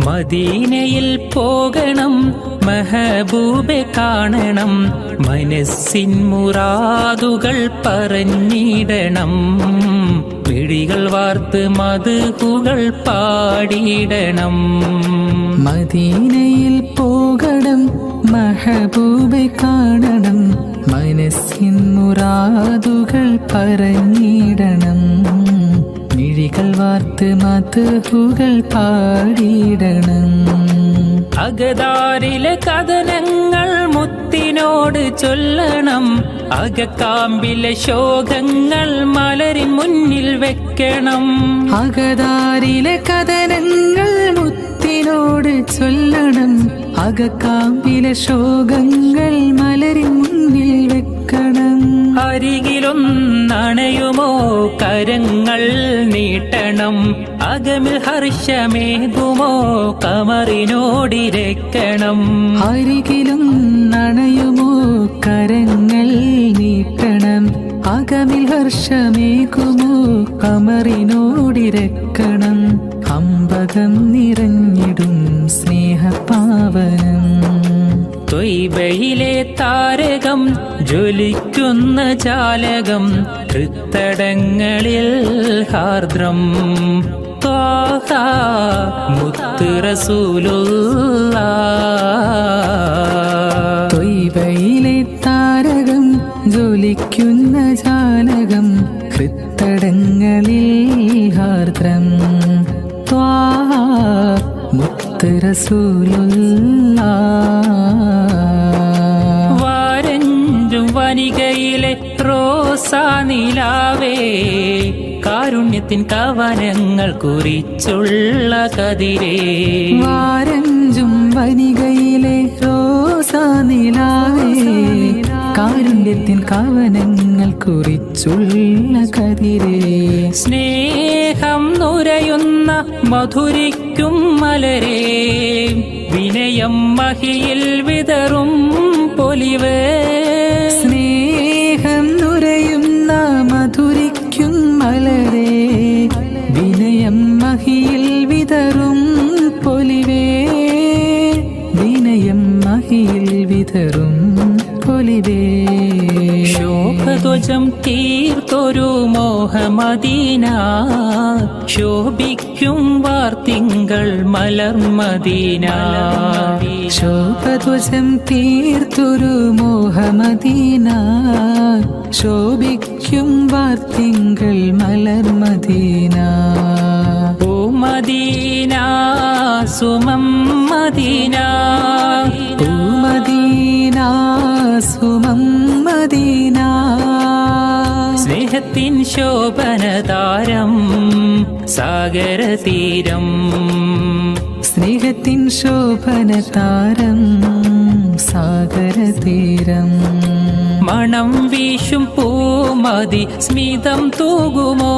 മദീനയിൽ പോകണം, മെഹബൂബെ കാണണം, മനസ്സിൻ മുറാദുകൾ പറഞ്ഞിടണം, മിഴികൾ വാർത്ത് മദ്ഹുകൾ പാടിയിടണം. മദീനയിൽ പോകണം, മെഹബൂബെ കാണണം, മനസ്സിൻ മുറാദുകൾ പറഞ്ഞിടണം, മിഴികൾ വാർത്ത് മദ്ഹുകൾ പാടിയിടണം. അകതാരിലെ കഥനങ്ങൾ മുത്തിനോട് ചൊല്ലണം, അകക്കാമ്പിലെ ശോകങ്ങൾ മലരിൻ മുന്നിൽ വെക്കണം. അകതാരിലെ കഥനങ്ങൾ മുത്തിനോട് ചൊല്ലണം, അകക്കാമ്പിലെ ശോകങ്ങൾ മലരിൻ മുന്നിൽ വെക്കണം. അരികിലൊന്നണയുമോ കരങ്ങൾ നീട്ടണം, അകമിൽ ഹർഷമേകുമോ കമറിനോടിരക്കണം. അരികിലും നണയുമോ കരങ്ങൾ നീട്ടണം, അകമിൽ ഹർഷമേകുമോ കമറിനോടിരക്കണം. അമ്പകം നിറഞ്ഞിടും സ്നേഹപാവനം, ത്വയ്ബയിലെ താരകം ജ്വലിക്കുന്ന ജാലകം, ഹൃത്തടങ്ങളിൽ ഹാർദ്രം ത്വാഹ മുത്ത് റസൂലുള്ളാഹ്. ത്വയ്ബയിലെ താരകം ജ്വലിക്കുന്ന ജാലകം, ഹൃത്തടങ്ങളിൽ ഹാർദ്രം ത്വാഹ മുത്ത് റസൂലുള്ളാഹ്. വാരഞ്ചും വനികയിലെ റോസാ നിലാവേ, കാരുണ്യത്തിൻ കവനങ്ങൾ കുറിച്ചുള്ള കതിരേ. വാരഞ്ചും വനികയിലെ റോസാ നിലാവേ, കാരുണ്യത്തിൻ കവനങ്ങൾ കുറിച്ചുള്ള കതിരേ. സ്നേഹം നുരയുന്ന മധുരിക്കും മലരേ, വിനയം മഹിയിൽ വിതറും പൊലിവേ. സ്നേഹം നുരയുന്ന മധുരിക്കും മലരേ, വിനയം മഹിയിൽ വിതറും പൊലിവേ. വിനയം മഹിയിൽ വിതറും പൊലിവേ. ശോഭധ്വജം തീർത്തൊരു മോഹമദീന, ശോഭിക്കും വാർത്തിങ്കൾ മലർമദീന. ശോഭധ്വജം തീർത്തൊരു മോഹമദീന, ശോഭിക്കും വാർത്തിങ്കൾ മലർമദീന. ഓ മദീന സുമം മദീന, ഓ മദീന സുമം മദീന. സ്നേഹത്തിൻ ശോഭനതാരം സാഗരതീരം, സ്നേഹത്തിൻ ശോഭനതാരം സാഗരതീരം. മണം വീശും പൂമതി സ്മിതം തൂകുമോ,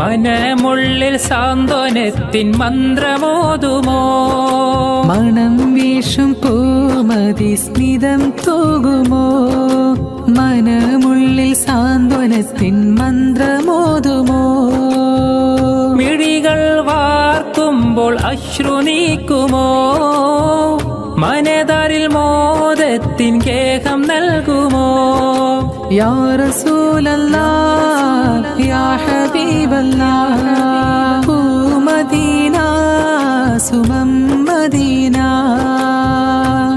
മനമുള്ളിൽ സാന്ത്വനത്തിൻ മന്ത്രമോതുമോ. മണം വീശും പൂമതി സ്മിതം തൂകുമോ, മനമുള്ളിൽ സാന്ത്വനത്തിൻ മന്ത്രമോതുമോ. മിഴികൾ വാർക്കുമ്പോൾ അശ്രു നീക്കുമോ, മനതാരിൽ മോദത്തിൻ കേഹം നൽകുമോ. യാ റസൂലല്ലാഹ് യാ ഹബീബല്ലാഹ്, ഓ മദീന സുമം മദീന.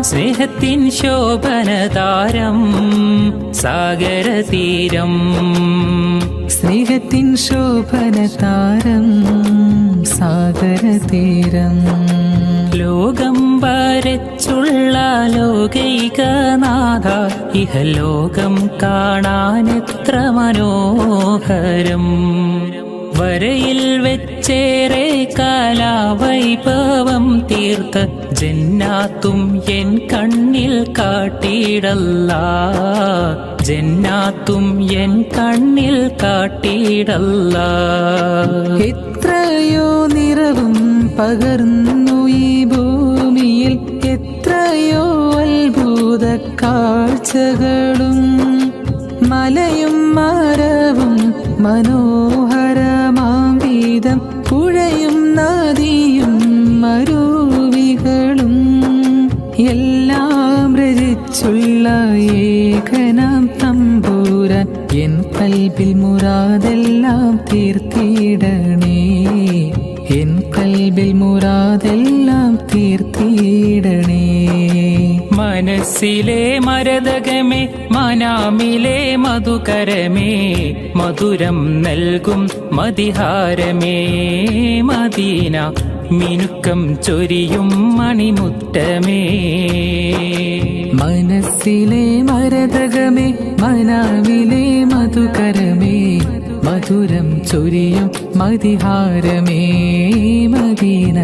സ്നേഹത്തിൻ ശോഭനതാരം സാഗരതീരം, സ്നേഹത്തിൻ ശോഭനതാരം സാഗരതീരം. ലോകം വരച്ചുള്ള ലോകൈകനാഥ, ഇഹലോകം കാണാനെത്ര മനോഹരം. വരയിൽ വെച്ചേറെ കാലാവൈഭവം തീർത്ത ജന്നാത്തും എൻ കണ്ണിൽ കാട്ടിയിടല്ലാ, ജന്നാത്തും എൻ കണ്ണിൽ കാട്ടിയിടല്ലാ. എത്രയോ നിറവും പകർന്നു ഈ ഭൂമിയിൽ, എത്രയോ അത്ഭുത കാഴ്ചകളും. മലയും മര മനോഹരമാം വീതം പുഴയും നദിയും അരുവികളും എല്ലാം രചിച്ചുള്ള ഏകനാം തമ്പുരാൻ എൻ കൽബിൽ മുറാദെല്ലാം തീർത്തിടണേ, എൻ കൽബിൽ മുറാദെല്ലാം തീർത്തിടണേ. മനസ്സിലെ മരതകമേ മനാമിലെ മധുകരമേ, മധുരം നൽകും മതിഹാരമേ മദീന, മിനുക്കം ചൊരിയും മണിമുറ്റമേ. മനസ്സിലെ മരതകമേ മനാവിലെ മധുകരമേ, മധുരം ചൊരിയും മതിഹാരമേ മദീന,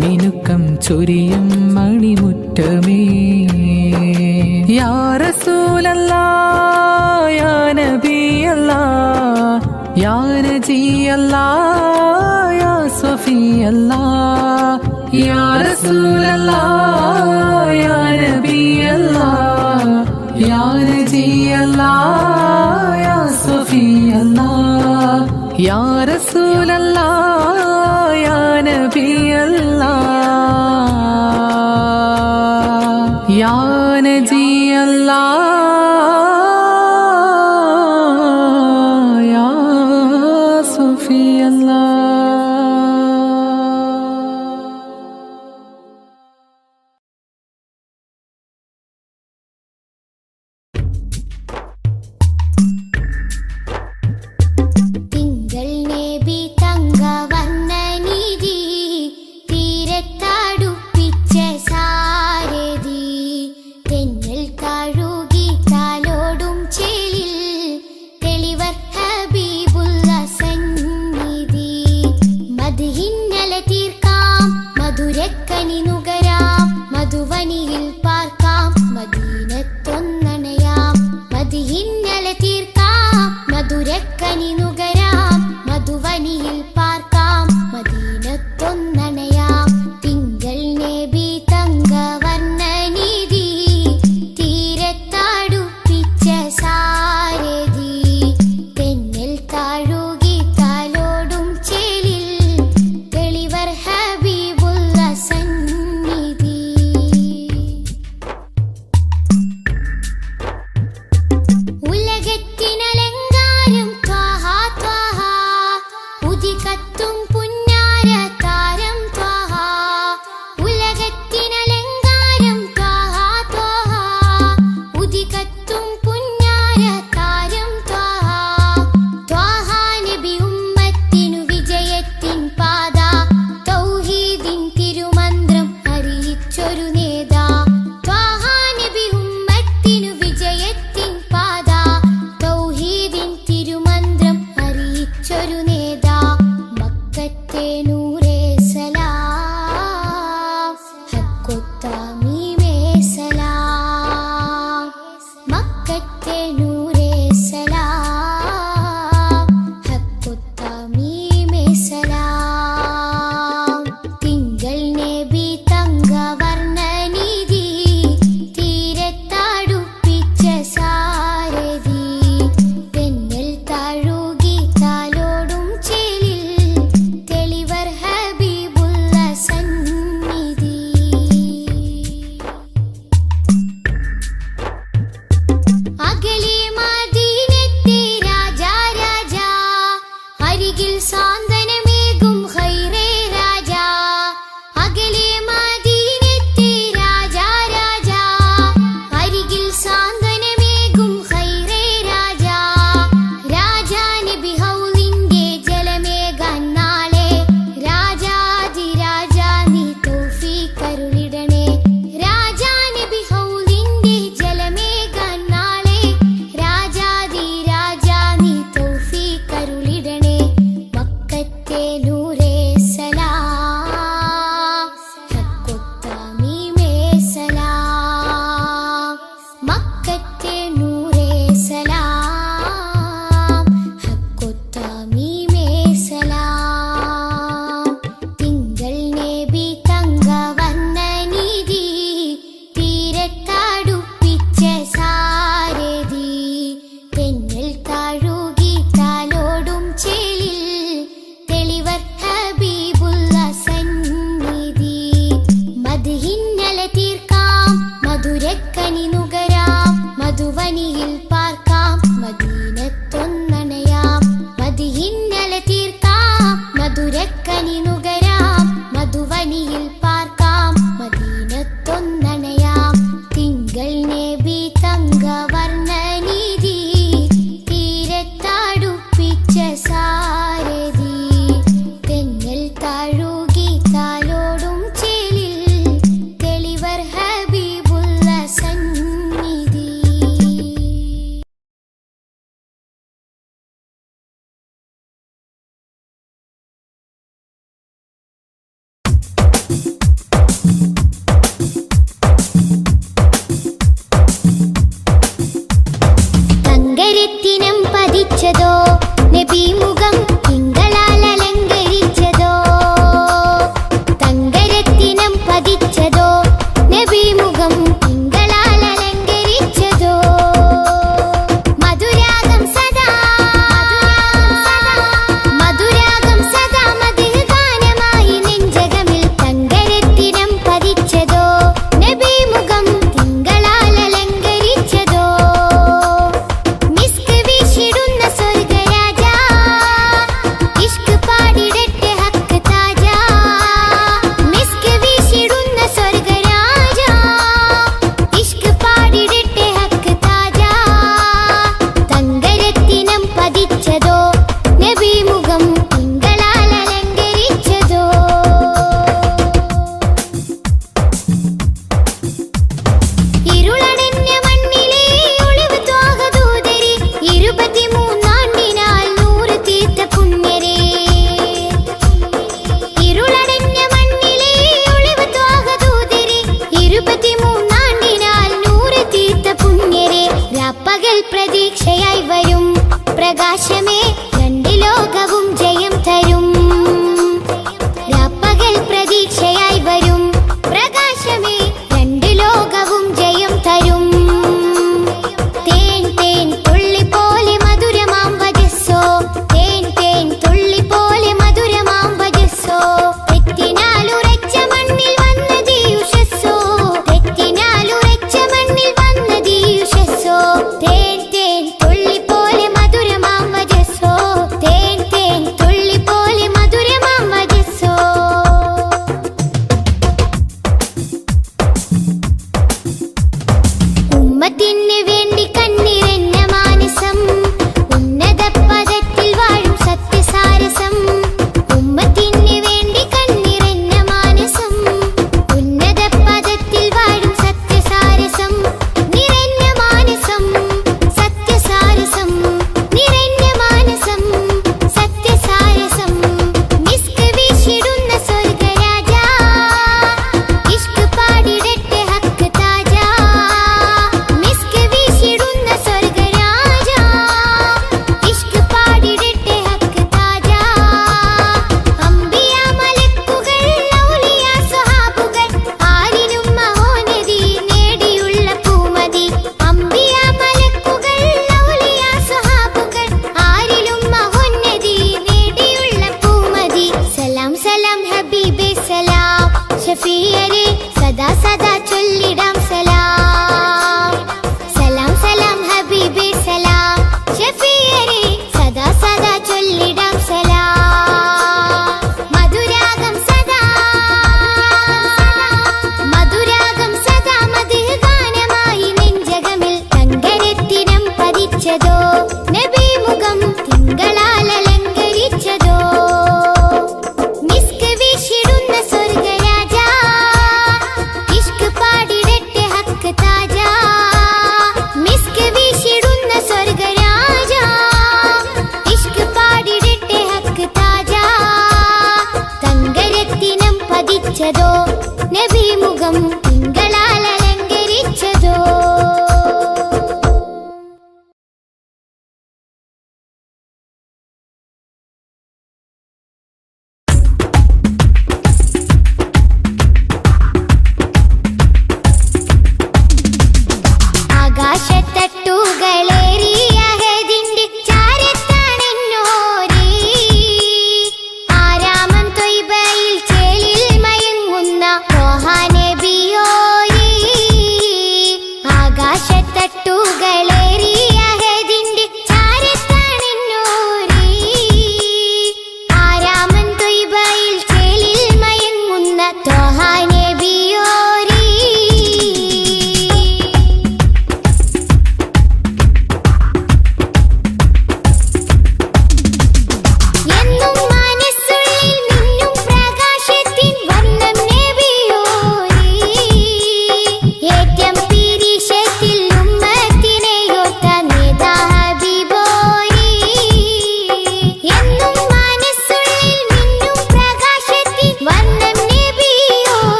മിനുക്കം ചൊരിയും മണിമുറ്റമേ. യാ റസൂലല്ലാഹ് യാ നബിയല്ലാഹ് യാ നജിയല്ലാഹ് യാ സ്വഫിയല്ലാഹ്, യാ റസൂലല്ലാഹ് യാ നബിയല്ലാഹ് യാ നജിയല്ലാഹ് യാ സ്വഫിയല്ലാഹ്, യാ റസൂലല്ലാഹ് യാ നബിയല്ലാഹ് യാ നജിയല്ലാഹ് യാ സ്വഫിയല്ലാഹ്. തിങ്കൾ നബി തങ്കവർണ്ണ നിധി, തീരത്തടുപ്പിച്ച സാരഥി, തെന്നൽ കഴുകി താലോടും ചേലിൽ തെളിവർ ഹബീബുള്ള സന്നിധി. മദ്ഹിന്നല തീർക്കാം മധുരക്കനി നുകരാം, മധുവനിയിൽ പാർക്കാം മദീനത്തൊന്നണയാം. മദ്ഹിന്നല തീർക്കാം മധുരക്കനി നുകരാം, മധുവനിയിൽ പാർക്കാം മദീനത്തൊന്നണയാം. തിങ്കൾ നബി തങ്കവർണ്ണ നിധി, തീരത്തടുപ്പിച്ച സാരഥി, തെന്നൽ താഴുകി താലോടും ചേലിൽ തെളിവർ ഹബീബുള്ള സന്നിധി. ഉലകത്തിനലങ്കാരം ത്വാഹ ത്വാഹ, ഉദികത്തും പുന്നാര താരം ത്വാഹ. ഉലകത്തിനലങ്കാരം ത്വാഹ ത്വാഹ, ഉദികത്തും പുന്നാര താരം ത്വാഹ. ത്വാഹ നബി ഉമ്മത്തിനു വിജയത്തിൻ പാത, തൗഹീദിൻ തിരുമന്ത്രം അറിയിച്ചൊരു നേതാ. ത്വാഹ നബി ഉമ്മത്തിനു വിജയത്തിൻ പാത, തൗഹീദിൻ തിരുമന്ത്രം അറിയിച്ചൊരു നേതാ. മക്കത്തെ നൂറേ സലാം, ഹക്കൊത്താമീമേ സലാം. മക്കത്തെ നൂറേ സലാം, ഹക്കൊത്താമീമേ സലാം. തിങ്കൾ നബി തങ്കവർണ്ണ നിധി, തീരത്തടുപ്പിച്ച സാരഥി, തെന്നൽ താഴുകി താലോടും ചേലിൽ തെളിവർ ഹബീബുള്ള സന്നിധി. അകലിയ പതിച്ചതോ നബി മുഖം തിങ്കളാൽ അലങ്കരിച്ചതോ തങ്കരത്തിനം പതിച്ചതോ നബി മുഖം തിങ്കളാൽ അലങ്കരിച്ചതോ മധുരാഗം സദാ മധുഹ് ഗാനമായി നെഞ്ചകമിൽ തങ്കരത്തിനം പതിച്ചതോ നബി മുഖം തിങ്കളാൽ അലങ്കരിച്ചതോ മിസ്ക് വീശിടുന്ന സ്വർഗരാജ ഇഷ്ക് പാടിടട്ടെ ഹക്ക് താജ മിസ്ക് വീശിടുന്ന സ്വർഗരാജ ഇഷ്ക് പാടിടട്ടെ ഹക്ക് താജ തങ്കരത്തിനം പതിച്ചതോ നബി മുഖം തിങ്കളാൽ അലങ്കരിച്ചതോ ഇരുളടഞ്ഞ മണ്ണിലെ ഒളിവ് ത്വാഹദൂതരെ 23 നൂറ് തീർത്ത പുണ്യരെ ഇരുളടഞ്ഞ മണ്ണിലെ ഒളിവ് ത്വാഹദൂതരെ 23 നൂറ് തീർത്ത പുണ്യരെ രാപ്പകൽ പ്രതീക്ഷയായി വരും പ്രകാശമേ രണ്ട് ലോകവും ജയം തരും രാപ്പകൽ പ്രതീക്ഷയായി വരും പ്രകാശമേ രണ്ട് ലോകവും ജയം തരും തേൻ തേൻ തുള്ളി പോലെ മധുരമാം വജസ്സോ തേൻ തേൻ തുള്ളി പോലെ മധുരമാം വജസ്സോ തെറ്റിനാലുറച്ച മണ്ണിൽ വന്നതീ ഉഷസ്സോ തെറ്റിനാലുറച്ച മണ്ണിൽ വന്നതീ ഉഷസ്സോ തേൻ തേൻ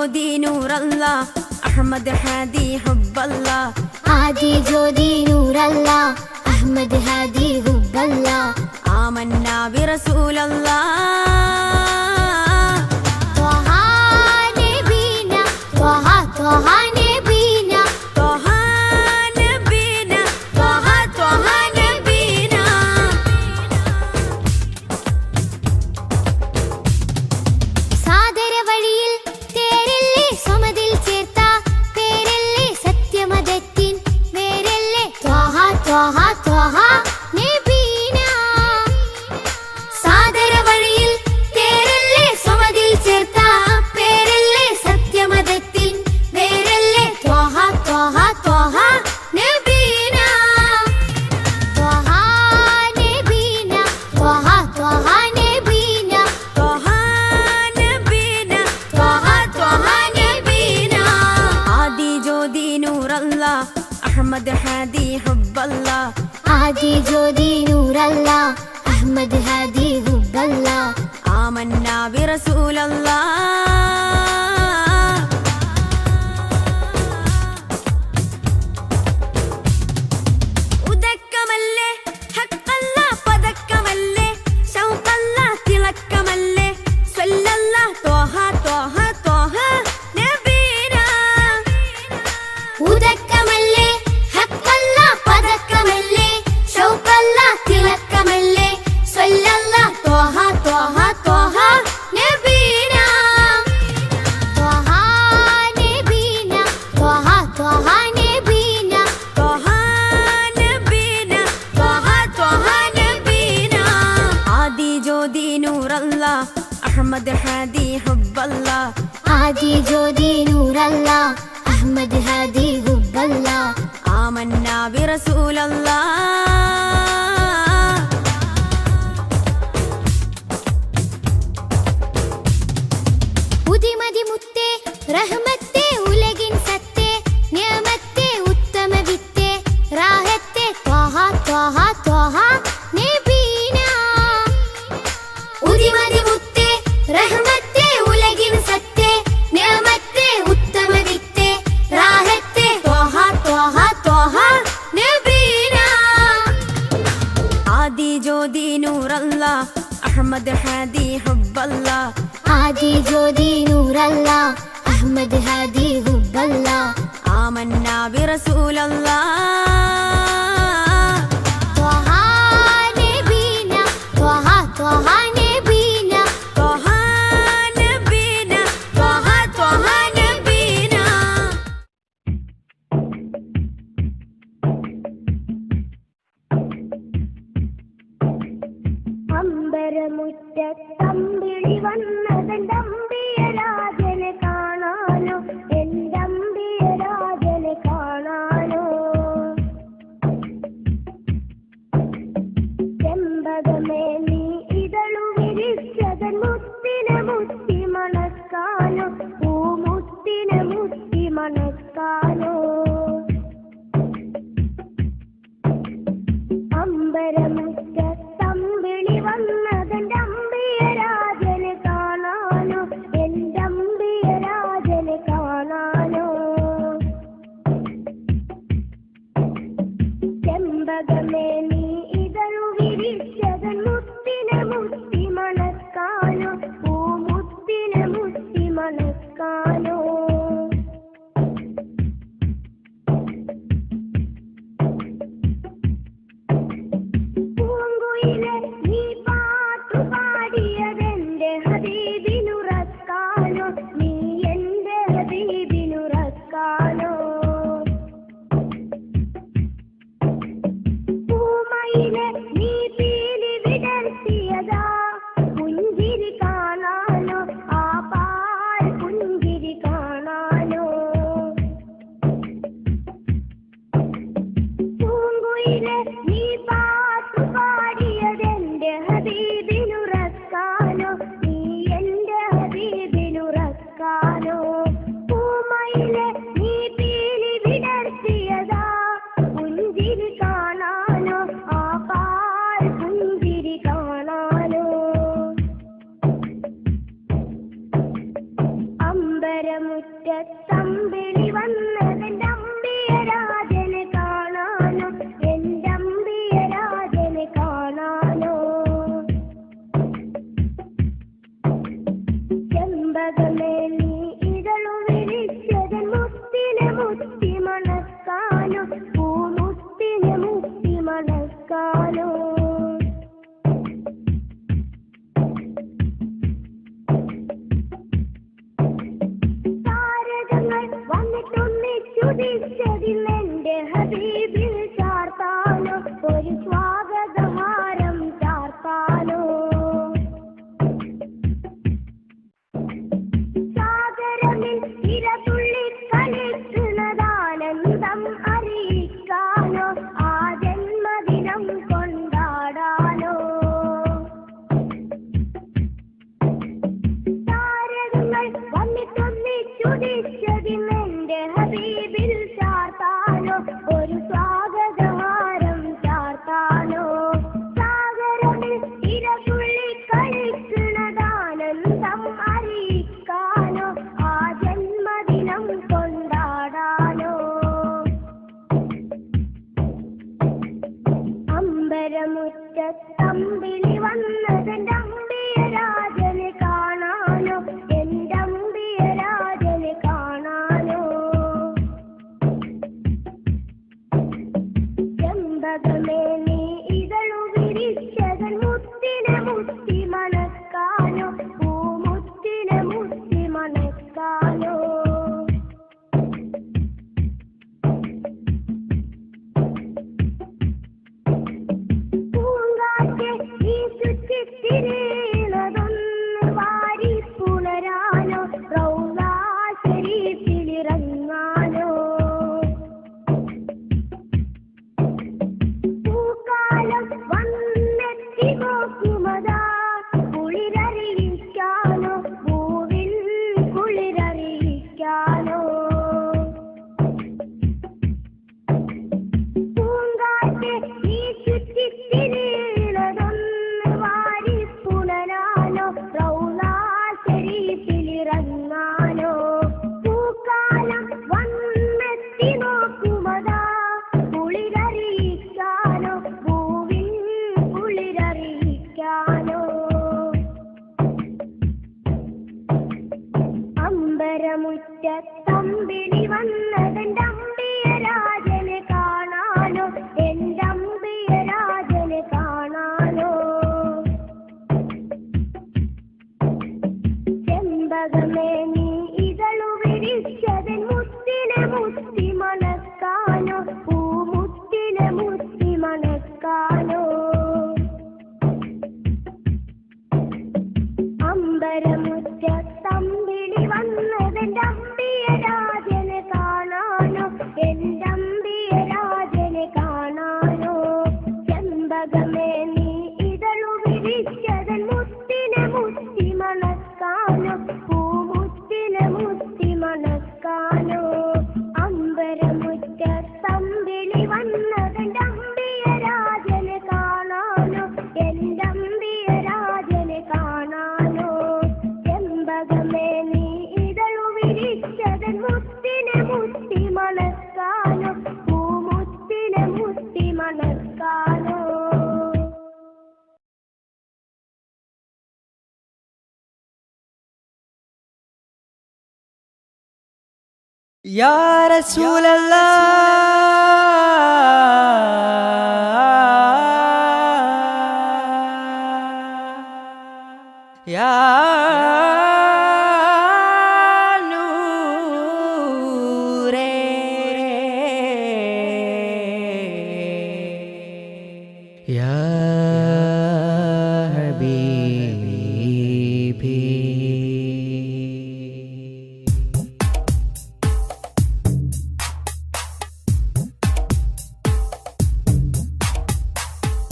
ജ്യോതി നൂറല്ല അഹമ്മദ് ഹാദി ഹുബ്ബല്ല ആദി ജ്യോതി നൂറല്ല അഹമ്മദ് ഹാദി ഹുബ്ബല്ല ആമന്നാ ബിറസൂലല്ലാ ത്വഹ നബീന ത്വഹ ത്വഹ നബീന ത്വഹ നബീന ത്വഹ ത്വഹ നബീന സാദര വഴിയിൽ തേരല്ലേ സമതിൽ ചേർത്ത പേരല്ലേ സത്യമതത്തിൻ വേരല്ലേ ത്വഹ ത്വഹ ത്വഹ നബീന സാദര വഴിയിൽ തേരല്ലേ സമതിൽ ചേർത്ത പേരല്ലേ സത്യമതത്തിൻ വേരല്ലേ ത്വഹ ത്വഹ ത്വഹ നബീന ത്വഹ നബീന ത്വഹ ത്വഹ നബീന ത്വഹ നബീന ത്വഹ ത്വഹ നബീന ആദി ജ്യോതി നൂറല്ല അഹമ്മദ് ഹാദി ഹുബ്ബല്ല ആദി ജ്യോതി നൂറല്ല അഹമ്മദ് ഹാദി ഹുബ്ബല്ല ആമന്നാ ബിറസൂലല്ലാ ഉദക്കമല്ലേ ഹഖല്ല പദക്കമല്ലേ ശൗഖല്ല തിളക്കമല്ലേ സ്വല്ലല്ല ത്വഹ ത്വഹ ത്വഹ നബീന ഉദക്കമല്ലേ ഹഖല്ല പദക്കമല്ലേ ശൗഖല്ല തിളക്കമല്ലേ സ്വല്ലല്ല ത്വഹ ത്വഹ ത്വഹ നബീന ത്വഹ നബീന ത്വഹ ത്വഹ നബീന ത്വഹ നബീന ത്വഹ ത്വഹ നബീന ആദി ജ്യോതി നൂറല്ല അഹമ്മദ് ഹാദി ഹുബ്ബല്ല ആദി ജ്യോതി നൂറല്ല അഹമ്മദ് ഹാദി ഹുബ്ബല്ല ആമന്നാ ബിറസൂലല്ലാ ഉദിമതി മുത്തേ റഹ്മത്തേ ഉലകിൻ സത്തേ നിയമത്തേ ഉത്തമ വിത്തേ റാഹത്തേ ത്വഹ ത്വഹ ത്വഹ നബീന ഉദിമതി മുത്തേ റഹ്മത്തേ ഉലകിൻ സത്തേ നിയമത്തേ ഉത്തമ വിത്തേ റാഹത്തേ ത്വഹ ത്വഹ ത്വഹ നബീന ആദി ജ്യോതി നൂറല്ല അഹമ്മദ് ഹാദി ഹുബ്ബല്ല ആദി ജ്യോതി നൂറല്ല അഹമ്മദ് ഹാദി ഹുബ്ബല്ല ആമന്നാ ബിറസൂലല്ലാ ത്വഹ നബീന ത്വഹ ത്വഹ നബീന ത്വഹ നബീന ത്വഹ ത്വഹ നബീന അമ്പരമുറ്റത്തമ്പിളി വന്നതെന്തമ്പിയ രാജനെ കാണാനോ എന്തമ്പിയ രാജനെ കാണാനോ ചെമ്പകമേ നീ ഇതളു വിരിച്ചതൻ മുത്തിനെ മുത്തി മണക്കാനോ പൂമുത്തിനെ മുത്തി മണക്കാനോ അമ്പരമുറ്റത്തമ്പിളി വന്നതെന്റെ അമ്പിയ രാജനെ കാണാനോ എന്റെ അമ്പിയ രാജനെ കാണാനോ ചെമ്പകമേ നീ ഇതളു വിരിച്ചതൻ മുത്തിനെ മുത്തി മണക്കാനോ പൂമുത്തിനെ മുത്തി മണക്കാനോ ചാർത്താനോ താരകങ്ങൾ വന്നിട്ടൊന്നിച്ചുദിച്ചതിന്നെന്റെ ഹബീബിൽ ചാർത്താനോ ഒരു സ്വാഗതഹാരം ചാർത്താനോ സാഗരമിൽ ഇരതുള്ളി കളിക്കുന്നതാനന്ദം അറിയിക്കാനോ ആ ജന്മദിനം കൊണ്ടാടാനോ താരകങ്ങൾ വന്നിട്ടൊന്നിച്ചുദിച്ചതിന്നെന്റെ ഹബീബിൽ ചാർത്താനോ ഒരു സ്വാഗതഹാരം ചാർത്താനോ സാഗരമിൽ ഇരതുള്ളി കളിക്കുന്നതാനന്ദം അറിയിക്കാനോ ആ ജന്മദിനം കൊണ്ടാടാനോ അമ്പരമുറ്റത്തമ്പിളി വന്നതെന്റെ അമ്പിയരാജനെ കാണാനോ എന്റെ അമ്പിയരാജനെ കാണാനോ ചെമ്പകമേ നീ ഇതളു വിരിച്ചതൻ മുത്തിനെ മുത്തി മണക്കാനോ പൂമുത്തിനെ മുത്തി മണക്കാനോ പൂങ്കാറ്റെ ഈ ചുറ്റിത്തിരിയുന്നതൊന്ന് വാരി പുണരാനോ റൗളാ ശരീഫിലിറങ്ങാനോ പൂക്കാലം വന്നെത്തി നോക്കുമതാ കുളിരറിയിക്കാനോ പൂവിൽ കുളിരറിയിക്കാനോ പൂങ്കാറ്റെ ഈ ചുറ്റിത്തിരിയുന്നതൊന്ന് വാരി പുണരാനോ റൗളാ ശരീഫിലിറങ്ങാനോ പൂക്കാലം വന്നെത്തി നോക്കുമതാ കുളിരറിയിക്കാനോ പൂവിൽ കുളിരറിയിക്കാനോ അമ്പരമുറ്റത്തമ്പിളി വന്നതെന്റെ അമ്പിയരാജനെ കാണാനോ എന്റെ അമ്പിയരാജനെ കാണാനോ ചെമ്പകമേ നീ ഇതളു വിരിച്ചതൻ മുത്തിനെ മുത്തി മണക്കാനോ പൂമുത്തിനെ മുത്തി മണക്കാനോ അമ്പരമുറ്റത്തമ്പിളി വന്നതെന്റെ അമ്പിയരാജനെ കാണാനോ എന്റെ അമ്പിയരാജനെ കാണാനോ ചെമ്പകമേ നീ ഇതളു വിരിച്ചതൻ മുത്തിനെ മുത്തി മണക്കാനോ പൂമുത്തിനെ മുത്തി മണക്കാനോ അമ്പരമുറ്റത്തമ്പിളി വന്നതെന്റെ അമ്പിയരാജനെ കാണാനോ എന്റെ അമ്പിയരാജനെ കാണാനോ ചെമ്പകമേ നീ ഇതളു വിരിച്ചതൻ മുത്തിനെ മുത്തി മണക്കാനോ പൂമുത്തിനെ മുത്തി മണക്കാനോ യാ റസൂലല്ലാഹ് യാ നൂറേ യാ ഹബീബി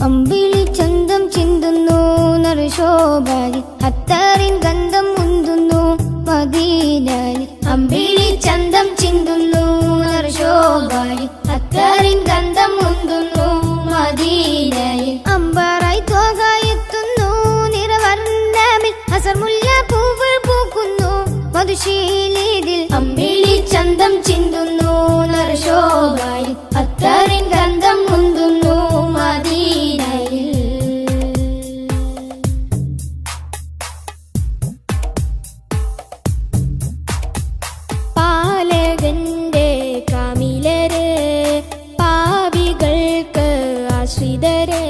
അമ്പിളി ചന്തം ചിന്തുന്നു നറുശോഭയിൽ അത്തറിൻ ഗന്ധം മുന്തുന്നു മദീനയിൽ അമ്പിളി ചന്തം ചിന്തുന്നു നറുശോഭയിൽ അത്തറിൻ ഗന്ധം മുന്തുന്നു മദീനയിൽ അമ്പറായി തോകായെത്തുന്നു നിറവർണ്ണമിൽ അസർമുല്ല പൂവ് പൂക്കുന്നു മധുശീലിതിൽ അമ്പിളി ചന്തം ചിന്തുന്നു നറുശോഭയിൽ അത്തറിൻ ഗന്ധം മുന്തുന്നു മദീനയിൽ പാലകന്റെ കാമിലരെ പാപികൾക്ക് ആശ്രിതരെ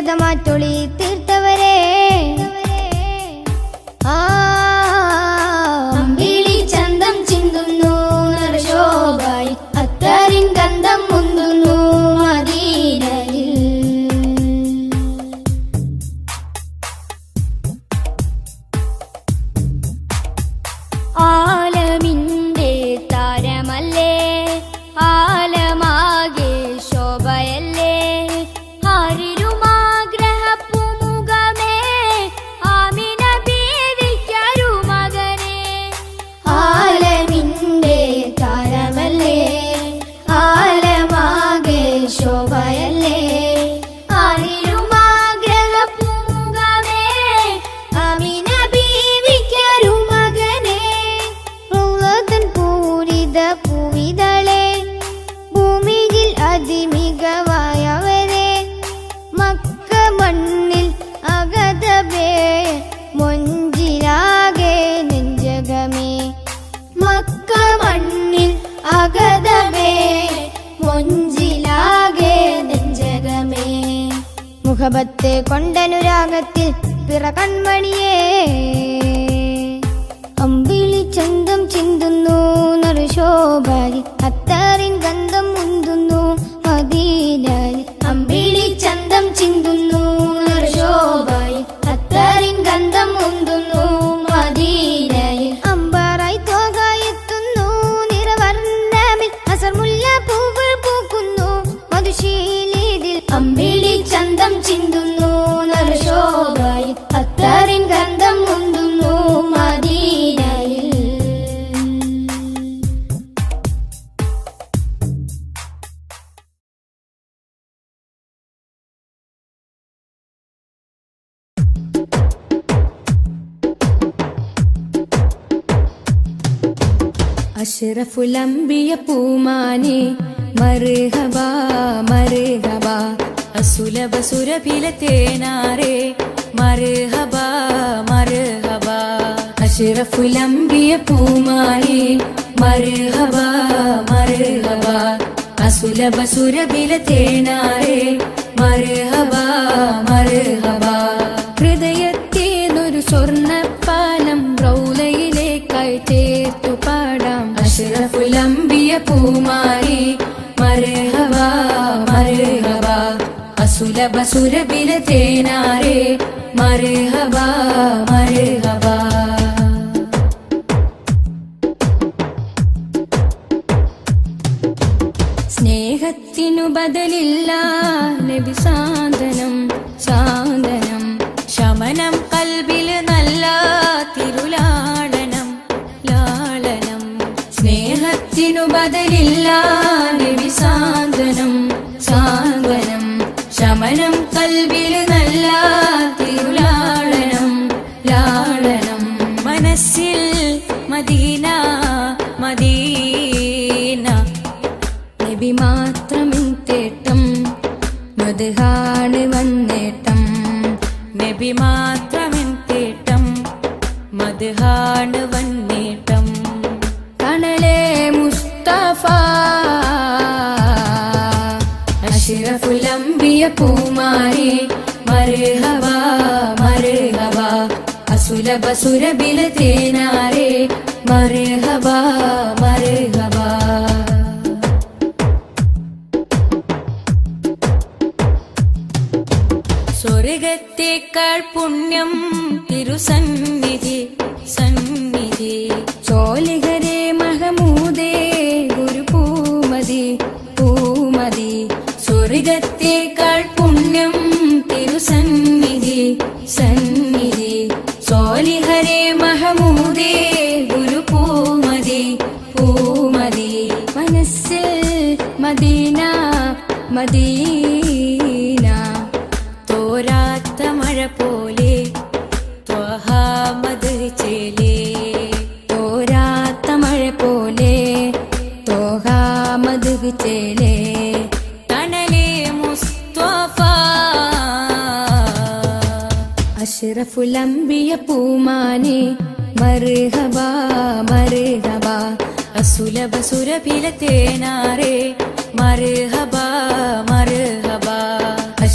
ജീവിതമാറ്റൊളി തീർത്തവരെ അമ്പിളി ചന്തം ചിന്തുന്നു നറുശോഭായി അത്തറിൻ ഗന്ധം മുന്തുന്നു മദീനയിൽ. ആലമിന്റെ താരമല്ലേ ആലമാകെ ശോഭയല്ലേ ആരിലുമാഗ്രഹപ്പുമുഖമേ ആമിന ബീവിക്കരുമകനെ. ആലമിന്റെ താരമല്ലേ ആലമാകെ ശോഭയല്ലേ ആരിലുമാഗ്രഹപ്പുമുഖമേ ആമിന ബീവിക്കരുമകനെ. റൗളതൻ പൂരിത പൂവിതളെ ഭൂമിയിൽ അതിമികവായവരെ മക്ക മണ്ണിൽ അഗതബേ മൊഞ്ചിലാകെ നെഞ്ചകമേ. മക്ക മണ്ണിൽ അഗതബേ മൊഞ്ചിലാകെ നെഞ്ചകമേ. മുഖബത്തെ കൊണ്ടനുരാഗത്തിൽ പിറ കൺമണിയേ അമ്പിളി ചന്തം ചിന്തുന്നു നറുശോഭാരി അത്തറിൻ ഗന്ധം മുന്തുന്നു മദീനയിൽ. അമ്പിളി ചന്തം ചിന്തുന്നു നറുശോഭാരി അത്തറിൻ ഗന്ധം മുന്തുന്നു മദീനയിൽ. അമ്പറായി തോകായെത്തുന്നു നിറവർണ്ണമിൽ അസർമുല്ല പൂക്കൾ പൂക്കുന്നു മധുശീലിതിൽ. അമ്പിളി ചന്തം ചിന്തുന്നു നറുശോഭാരി അത്തറിൻ ഗന്ധം മുന്തുന്നു മദീനയിൽ. അഷ്റഫുൽ അംബിയ പൂമാനെ മർഹബാ മർഹബാ അസുലഭ സുരഭില തേനാരെ മർഹബാ മർഹബാ. അഷ്റഫുൽ അംബിയ പൂമാനെ മർഹബാ മർഹബാ അസുലഭ സുരഭില തേനാരെ മർഹബാ മർഹബാ. ഹൃദയത്തേനൊരു സ്വർണ്ണപ്പാലം റൗളയിലേക്കായി ചേർത്തു പാടാം. അഷ്റഫുൽ അംബിയ പൂമാനെ മർഹബാ മർഹബാ അസുലഭ സുരഭില തേനാരെ മർഹബാ മർഹബാ. സ്നേഹത്തിനു ബദലില്ല നബി സാന്ത്വനം സാന്ത്വനം ശമനം കൽബിൽ നല്ല തിരുലാളനം ലാളനം. സ്നേഹത്തിനു ബദലില്ല നബി സാന്ത്വനം സാന്ത്വനം ശമനം കൽബിൽ നല്ല തിരുലാളനം ലാളനം. മനസ്സിൽ മദീന മദീന നബി മാത്രമിൻ തേട്ടം മദ്ഹാണ് വന്നേട്ടം. നബി മാത്രമിൻ തേട്ടം മദ്ഹാണ് വന്നേട്ടം. കണലേ മുസ്തഫ അഷ്റഫുൽ അംബിയ പൂമാനെ മർഹബാ മർഹബാ അസുലഭ സുരഭില തേനാരെ മർഹബാ മർഹബാ. സ്വർഗത്തേക്കാൾ പുണ്യം തിരുസന്നിധി സന്നിധി. ചോലിഹരേ മഹമൂദേ ഗുരു പൂമതി പൂമതി. സ്വർഗത്തേക്കാൾ പുണ്യം തിരുസന്നിധി സന്നിധി. ചോലിഹരേ മഹമൂദേ ഗുരു പൂമതി പൂമതി. മനസ്സിൽ മദീന മദീന തോരാത്ത മഴ പോലെ ത്വഹാ മദ് ചേലേ. തോരാത്ത മഴ പോലെ ത്വഹാ മദ് ചേലേ. തണലേ മുസ്തഫ അഷ്റഫുൽ അംബിയ പൂമാനെ മർഹബാ മർഹബാ അസുലഭ സുരഭില തേനാരെ മർഹബാ മർഹബാ.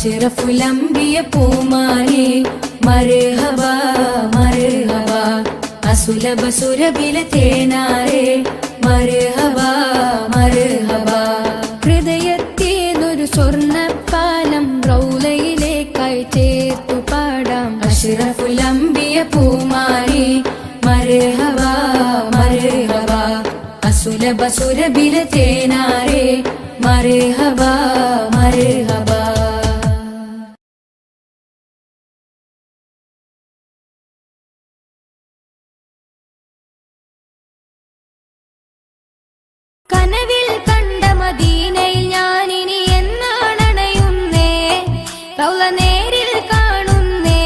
അഷ്റഫുലംബിയ പൂമാനെ മർഹബ മർഹബ അസുലഭ സുരബില തേനാരെ മർഹബ മർഹബ ഹൃദയത്തേതൊരു സ്വർണ്ണപ്പാലം റൗലയിലേക്കായി ചേർത്തു പാടാം അഷ്റഫുലംബിയ പൂമാനെ മർഹബ മർഹബ അസുലഭ സുരബില തേനാരെ മർഹബ മർഹബ കനവിൽ കണ്ട മദീനയിൽ ഞാനിനി എന്നാണണയുന്നേ റൗള നേരിൽ കാണുന്നേ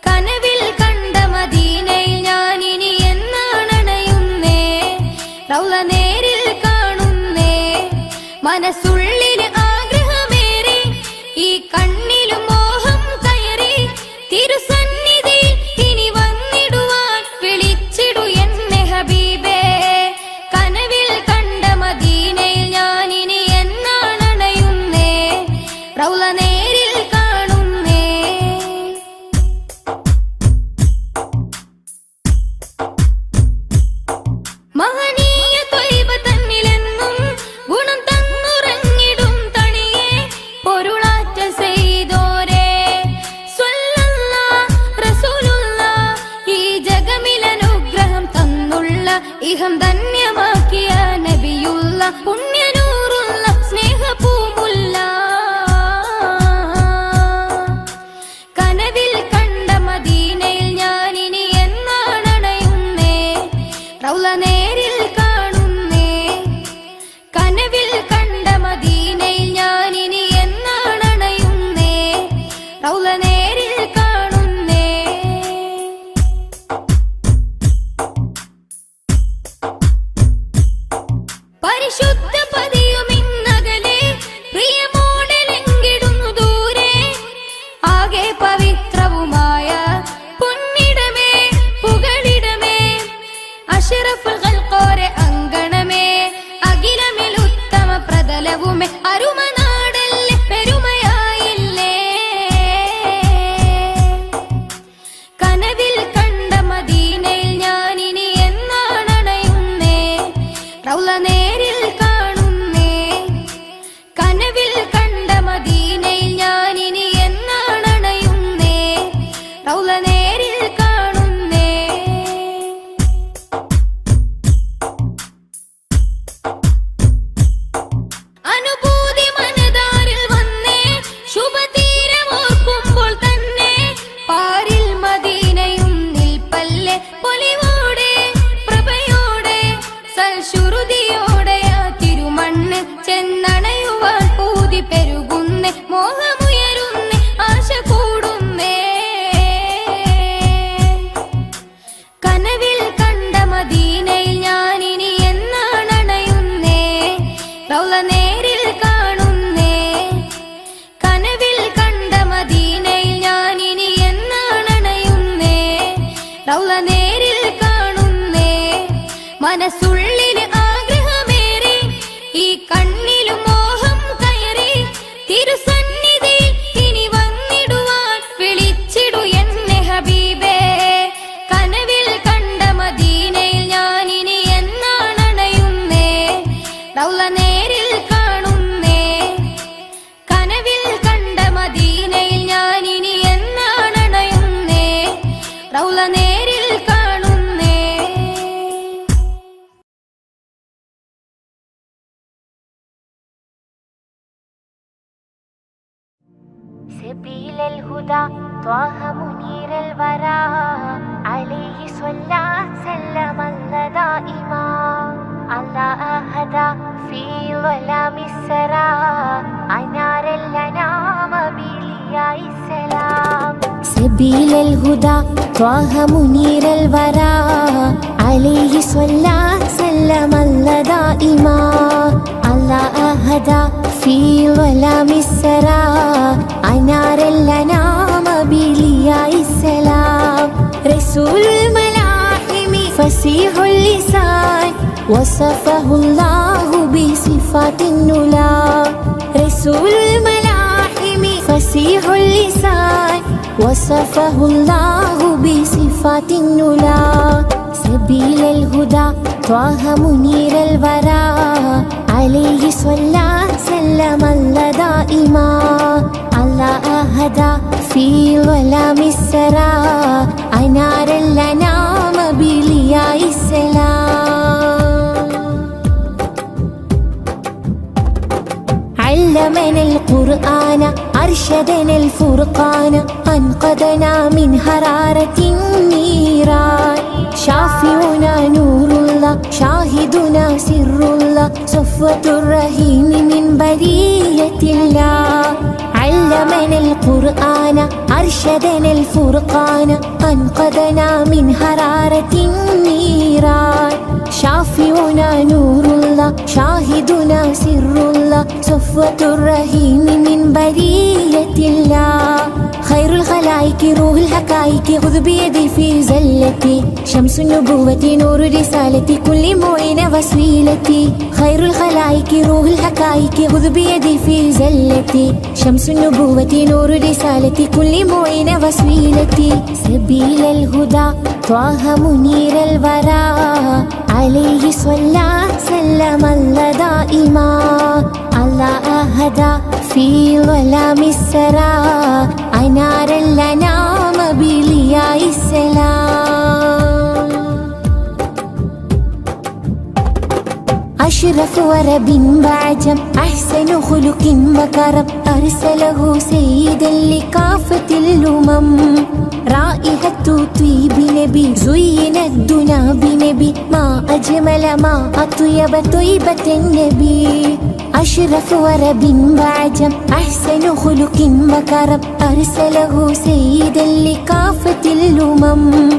കനവിൽ കണ്ട മദീനയിൽ ഞാനിനി എന്നാണണയുന്നേ റൗള നേരിൽ കാണുന്നേ മനസ്സുള്ളിൽ ആഗ്രഹമേറി ഈ കണ്ണിലും മോഹം കയറി തിരുസന്നിധി ഇനി വന്നിടുവാൻ വിളിച്ചിടു എന്നെ ഹബീബേ കനവിൽ കണ്ട മദീനയിൽ ഞാനിനി എന്നാണണയുന്നേ റൗള നേരിൽ കാണുന്നേ മഹനീയ ത്വയ്ബ തന്നിലെന്നും ഗുണം തന്നുറങ്ങിടും തണിയെ പൊരുളാറ്റ ചെയ്തോരേ സ്വല്ലല്ലാഹ് റസൂലുള്ളാഹ് ഈ ജഗമിലനുഗ്രഹം തന്നുള്ള ഇഹം ധന്യമാക്കിയ നബിയുള്ള പുണ്യനൂറുള്ള സ്നേഹപൂമുല്ല കനവിൽ കണ്ട മദീനയിൽ ഞാനിനി എന്നാണണയുന്നേ റൗള നേരിൽ കാണുന്നേ കനവിൽ കണ്ട മദീനയിൽ ഞാനിനി എന്നാണണയുന്നേ റൗള നേരിൽ കാണുന്നേ പരിശുദ്ധ പതിയുമിന്നകലെ പ്രിയമോടലെങ്കിടുന്നു ദൂരെ ആകെ പവിത്രവുമായ പൊന്നിടമേ പുകളിടമേ അഷ്റഫുൽ ഖൽഖോരെ അങ്കണമേ അഖിലമിൽ ഉത്തമ പ്രതലവുമേ അരുമനാടല്ലേ പെരുമയായില്ലേ കനവിൽ കണ്ട മദീനയിൽ ഞാനിനി എന്നാണണയുന്നേ റൗള നേരിൽ കാണുന്നേ കനവിൽ കണ്ട മദീനയിൽ ഞാനിനി എന്നാണണയുന്നേ റൗള നേരിൽ കാണുന്നേ അനുഭൂതി മനതാരിൽ വന്നേ ശുഭതീരമോർക്കുമ്പോൾ തന്നെ പാരിൽ മദീനയും നിൽപ്പല്ലേ പൊലിവോടെ പ്രഭയോടെ സൽശുരുതിയോടെ ആ തിരുമണ്ണ് ചെന്നണയുവാൻ പൂതി പെരുകുന്നേ മോഹമുയരുന്നേ ആശ കൂടുന്നേ കനവിൽ കണ്ട മദീനയിൽ ഞാനിനി എന്നാണണയുന്നേ റൗള നേരിൽ കാണുന്നേ കനവിൽ കണ്ട മദീനയിൽ ഞാനിനി എന്നാണണയുന്നേ റൗള നേരിൽ കാണുന്നേ മനസ്സുള്ളിൽ ആഗ്രഹമേറി ഈ കണ്ണിലും മോഹം കയറി തിരുസന്നിധി ഇനി വന്നിടുവാൻ വിളിച്ചിടു എന്നെ ഹബീബേ കനവിൽ കണ്ട മദീനയിൽ ഞാനിനി എന്നാണണയുന്നേ റൗള നേരിൽ കാണുന്നേ കനവിൽ കണ്ട മദീനയിൽ ഞാനിനി എന്നാണണയുന്നേ റൗള നേരിൽ കാണുന്നേ سبيل الهدى طه منير الورى عليه صلى سلم الله دائما على أهدى في ظلام السرى أنار الأنام بلياء السلام سبيل الهدى طه منير الورى عليه صلى سلم الله دائما على أهدى في ظلام السرى أنار الأنام بلياء السلام رسول الملاحم فصيح اللسان وصفه الله بصفات النلا رسول الملاحم فصيح اللسان وصفه الله بصفات النلا سبيل الهدى طه منير الورى عليه صلى سلم الله دائما الله هدى في ظلام السرى أنار الأنام بلياء السلام علمنا القرآن أرشدنا الفرقان أنقذنا من حرارة النيران شافعنا نور الله شاهدنا سر الله صفوة الرحيم من برية الله علمنا القرآن أرشدنا الفرقان أنقذنا من حرارة النيران شافعنا نور الله شاهدنا سر الله صفوة الرحيم من برية الله خير الخلائق روح الحقائق خذ بيدي في زلتي شمس النبوة نور رسالتي كل معين وسيلتي خير الخلائق روح الحقائق خذ بيدي في زلتي شمس النبوة نور رسالتي كل معين وسيلتي سبيل الهدى طه منير الورى عليه صلى سلم الله دائما الله هدى في ظلام السرى أنار الأنام بلياء السلام أشرف ورب بعجم أحسن خلق وكرم أرسله سيدا لكافة الأمم رائحة طيب نبي زين الدنا بنبي ما أجمل ما أطيب طيبة النبي أشرف ورب بعجم أحسن خلق وكرم أرسله سيدا لكافة الأمم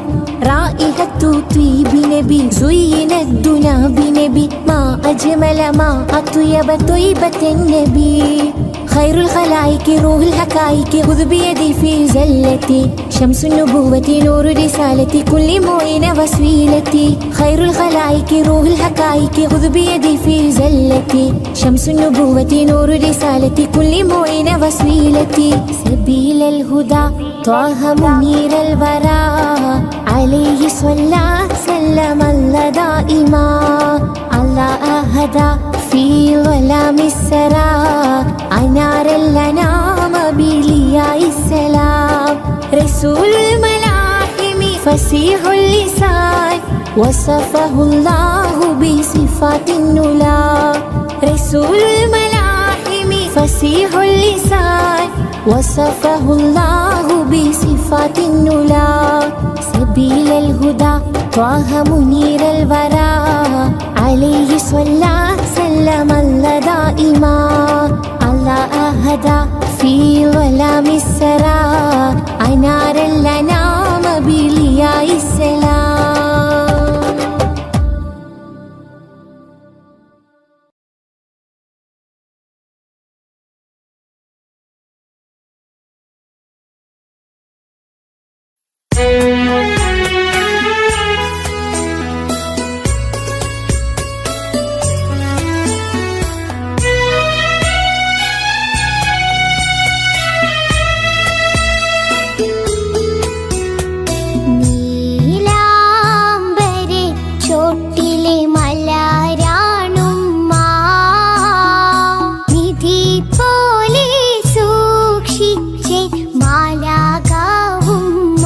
رائحة طيب نبي زين الدنا بنبي ما أجمل ما أطيب طيبة النبي خير الخلائق روح الحقائق خذ بيدي في زلتي شمس النبوة نور رسالتي كل معين وسيلتي خير الخلائق روح الحقائق خذ بيدي في زلتي شمس النبوة نور رسالتي كل معين وسيلتي سبيل الهدى طه منير الورى عليه صلى سلم الله دائما الله هدى في ظلام السرى أنار الأنام بلياء السلام رسول الملاحم فصيح اللسان وصفه الله بصفات النلا رسول الملاحم فصيح اللسان وصفه الله بصفات النلا سبيل الهدى طه منير الورى عليه صلى سلم الله دائما الله هدى في ظلام السرى أنار الأنام بلياء السلام മാലാകാവുമ്മ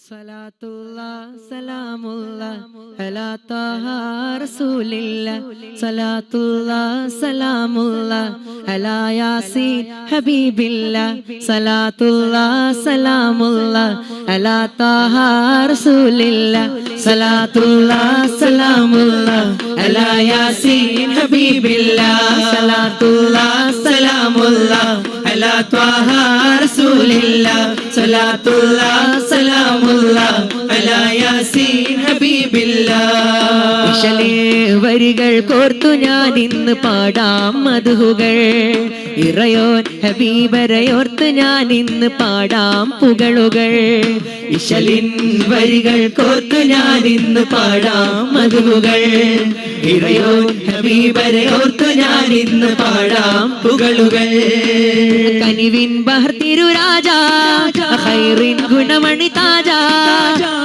സലാത്തുല്ലാ സലാമുല്ലാ അലാ ത്വാഹ റസൂലില്ലാ സലാത്തുല്ലാ സലാമുല്ലാ അലാ യാസീൻ ഹബീബില്ലാ സലാത്തുല്ലാ സലാമുല്ലാ അലാ ത്വാഹ റസൂലില്ലാ സലാത്തുല്ലാ സലാമുല്ലാ അലാ യാസീൻ ഹബീബില്ലാ സലാത്തുല്ലാ സലാമുല്ലാ അലാ ത്വാഹ റസൂലില്ലാ സലാത്തുല്ലാ സലാമുല്ലാ അലാ യാസീൻ ഹബീബില്ലാ. ഇശലേ വരികൾ കോർത്തു ഞാൻ ഇന്ന് പാടാം മദ്ഹുകൾ, ഇറയോൻ ഹബീബരയോർത്ത് ഞാൻ ഇന്ന് പാടാം പുകളുകൾ. ഇശലിൻ വരികൾ കോർത്തു ഞാൻ ഇന്ന് പാടാം മദ്ഹുകൾ, ഇറയോൻ ഹബീബരയോർത്ത് ഞാൻ ഇന്ന് പാടാം പുകളുകൾ. കനിവിൻ ബഹർ തിരുരാജാ ഖൈറിൻ ഗുണമണി താജാ,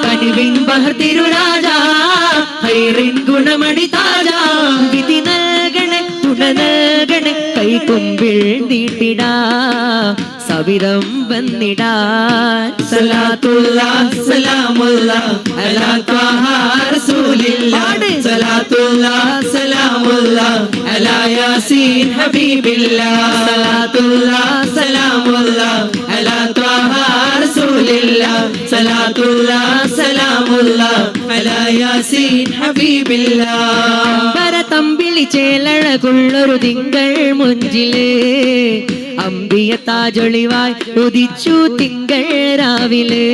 കനിവിൻ ബഹർ തിരുരാജാ ഖൈറിൻ ഗുണമണി താജാ. വിധി നൽകണേ തുണ നൽകണേ കൈകൊമ്പിൽ നീട്ടിടാ സവിധം വന്നിടാൻ. സലാത്തുല്ലാ സലാമുല്ലാ അലാ ത്വാഹ റസൂലില്ലാ സലാത്തുല്ലാ സലാമുല്ലാ അലാ യാസീൻ ഹബീബില്ലാ സലാത്തുല്ലാ സലാമുല്ലാ അലാ ത്വാഹ റസൂലില്ലാ സലാത്തുല്ലാ സലാമുല്ലാ അലാ യാസീൻ ഹബീബില്ലാ. പരതമ്പിളി ചേലഴകുള്ളൊരു തിങ്കൾ മുഞ്ചില് അമ്പിയ താജൊളിവായി ഉദിച്ചു തിങ്കൾ രാവിലെ.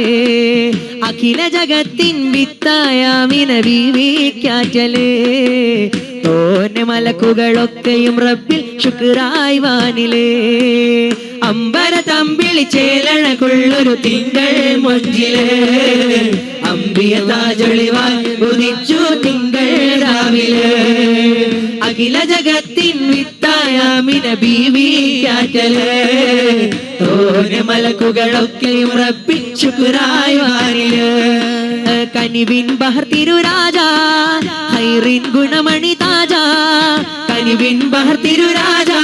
അഖില ജഗത്തിൻ വിത്തായാമിന ബീവിക്കാറ്റല്, തോന്നെ മലക്കുകളൊക്കെയും റബ്ബിൽ ശുക്രായി വാനിലേ. അമ്പര തമ്പിളി ചേലഴകുള്ളൊരു തിങ്കൾ മൊഞ്ചിലേ, അമ്പിയ താജൊളിവായി ഉദിച്ചു തിങ്കൾ രാവിലെ. അഖില ജഗത്തിൻ വിത്തായാമിന ബീവിക്കാറ്റല്, തോന്നെ മലക്കുകളൊക്കെയും റബ്ബിൽ ശുക്രായി വാനില്. കനിവിൻ ബഹർ തിരുരാജാ ഖൈറിൻ ഗുണമണി താജാ, കനിവിൻ ബഹർ തിരുരാജാ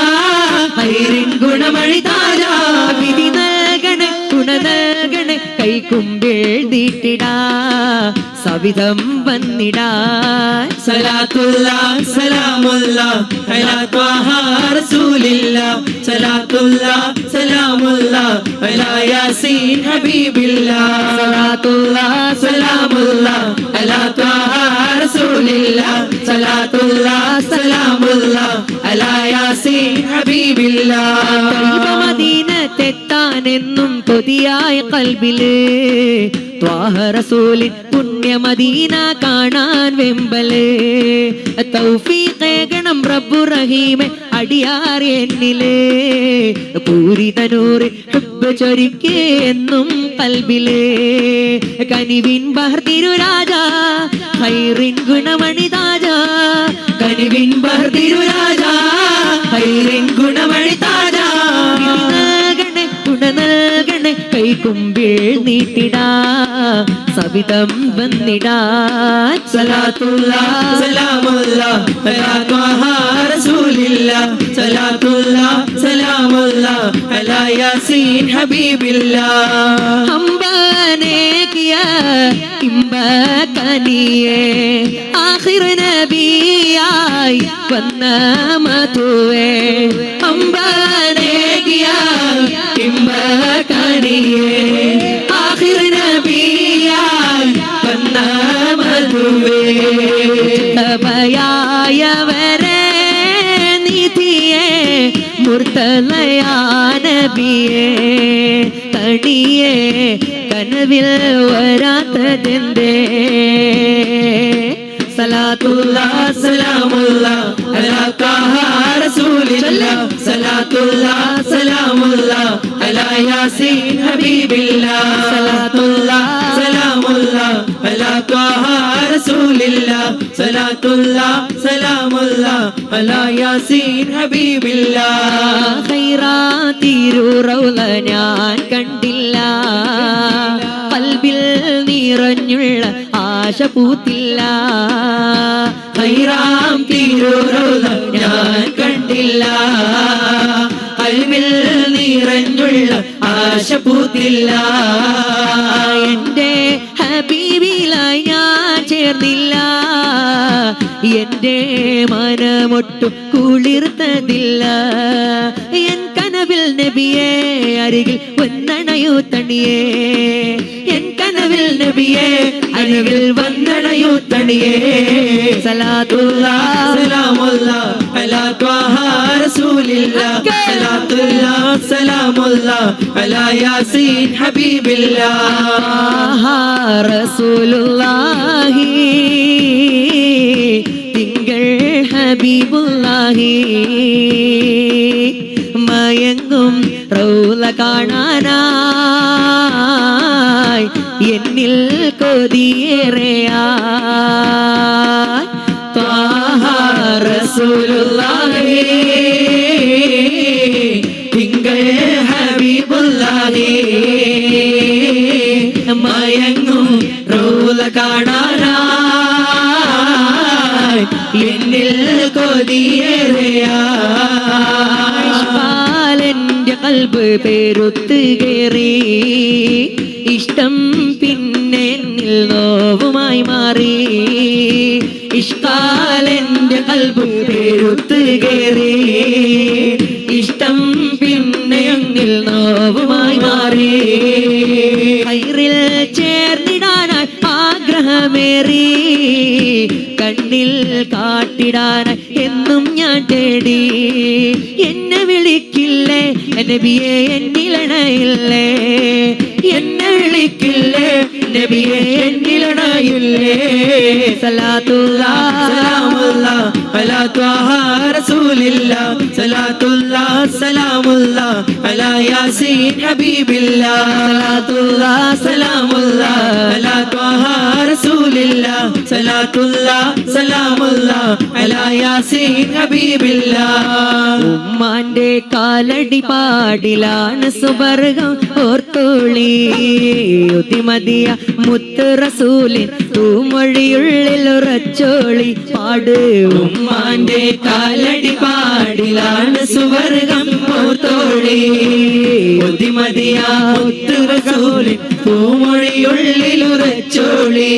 ഖൈറിൻ ഗുണമണി താജാ. വിധി നൽകണേ തുണ നൽകണേ കൈകുമ്പിൽ നീട്ടിടാ സവിധം വന്നിടാൻ. സലാത്തുല്ലാ സലാമുല്ലാ അലാ ത്വാഹ റസൂലില്ലാ സലാത്തുല്ലാ സലാമുല്ലാ അലാ യാസീൻ ഹബീബില്ലാ സലാത്തുല്ലാ സലാമുല്ലാ അലാ ത്വാഹ റസൂലില്ലാ സലാത്തുല്ലാ സലാമുല്ലാ അലാ യാസീൻ ഹബീബില്ലാ. മദീനത്തെത്താനെന്നും കൊതിയായ കൽബില്, ത്വാഹ റസൂലിൻ പുണ്യമദീന കാണാൻ വെമ്പല്. തൗഫീഖേകണം റബ്ബു റഹീമെ അടിയാർ എന്നിലേ, പൂരിതനൂറ് ഹുബ്ബ് ചൊരിക്കേ എന്നും കൽബിലേ. കനിവിൻ ബഹർ തിരുരാജാ ഖൈറിൻ ഗുണമണി താജാ, കനിവിൻ ബഹർ തിരുരാജാ ഖൈറിൻ ഗുണമണി താജാ. നൽകണേ തുണ നൽകണേ കൈകുമ്പിൽ നീട്ടിടാ സവിധം വന്നിടാൻ. സലാത്തുല്ലാ സലാമുല്ലാ അലാ ത്വാഹ റസൂലില്ലാ സലാത്തുല്ലാ സലാമുല്ലാ അലാ യാസീൻ ഹബീബില്ലാ. ഹംബനെ കിയാ ഇമ്പ കനിയേ ആഖിർ നബിയായി വന്ന മധുവേ. ഹംബനെ കിയാ ഇമ്പ കനിയേ ആഖിർ നബിയായി വന്ന മധുവേ. തബയായവരെ നിധിയേ മുർത്തലയാ നബിയേ, തടിയേ കനവിൽ വരാത്തതെന്തേ. സലാത്തുല്ലാ സലാമുല്ലാ അലാ ത്വാഹ റസൂലില്ലാ സലാത്തുല്ലാ സലാമുല്ലാ അലാ യാസീൻ ഹബീബില്ലാ സലാത്തുല്ലാ സലാമുല്ലാ അലാ ത്വാഹ റസൂലില്ലാ സലാത്തുല്ലാ സലാമുല്ലാ അലാ യാസീൻ ഹബീബില്ലാ. ഖൈറാത്തിരു റൗള ഞാൻ കണ്ടില്ല, കൽബിൽ നിറഞ്ഞുള്ള ആശ പൂത്തില്ല. ഖൈറാം തിരുറൗള ഞാൻ കണ്ടില്ല, കൽബിൽ നിറഞ്ഞുള്ള ആശ പൂത്തില്ല. എന്റെ ചേർന്നില്ല എന്റെ മനമൊട്ടും കുളിർത്തതില്ല എൻ കനവിൽ നബിയെ അരികിൽ വന്നണയൂ തണിയേ എൻ കനവിൽ നബിയെ അരികിൽ വന്നണയൂ തണിയേ സലാത്തുല്ലാഹ് സലാമുല്ലാഹ് അലാ ത്വാഹ റസൂലില്ലാഹ് സലാത്തുല്ലാഹ് സലാമുല്ലാഹ് അലാ യാസീൻ ഹബീബില്ലാഹ് റസൂലുള്ളാഹി തിങ്കൾ ഹബീബുല്ലാഹി മയങ്ങും റൗള കാണാനായി എന്നിൽ കൊതിയേറെയായി ത്വാഹ റസൂലുള്ളാഹി തിങ്കൾ ഹബീബുല്ലാഹി മയങ്ങും റൗള കാണാനായി എന്നിൽ കൊതിയേറെയാലെന്റെ കൽബ് പെരുത്ത് കേറി ഇഷ്ടം പിന്നെ എന്നിൽ നോവുമായി മാറി ഇഷ്കാലെന്റെ കൽബ് പെരുത്ത് കേറി ഇഷ്ടം പിന്നെ എന്നിൽ നോവുമായി മാറി കൈറിൽ ചേർന്നിടാനായി ആഗ്രഹമേറി കണ്ണിൽ കാട്ടിടാനായി എന്നും ഞാൻ തേടി എന്നെ വിളിക്കില്ലേ നബിയെ എന്നിലണയില്ലേ എന്നെ വിളിക്കില്ലേ നബിയെ എന്നിലണയില്ലേ സലാത്തുല്ലാഹ് സലാമുല്ലാഹ് അലാ ത്വാഹ റസൂലില്ലാഹ് സലാത്തുല്ലാഹ് സലാമുല്ലാഹ് അലാ യാസീൻ ഹബീബില്ലാഹ് സലാത്തുല്ലാഹ് സലാമുല്ലാഹ് അലാ ത്വാഹ റസൂലില്ലാഹ് സലാത്തുല്ലാഹ് സലാമുല്ലാഹ് അലാ യാസീൻ ഹബീബില്ലാഹ് ഉമ്മാന്റെ കാലടി പാടിലാണ് സുബർഗം ഓർത്തോളി ഉതിമതിയ മുത്ത് റസൂലിൻ തൂമൊഴിയുള്ളിൽ ഉറച്ചോളി പാട് ഉമ്മാന്റെ കാലടി പാടിലാണ് സുവർഗം ഓർത്തോളി ഉതിമതിയ മുത്ത് റസൂലിൻ തൂമൊഴിയുള്ളിൽ ഉറച്ചോളി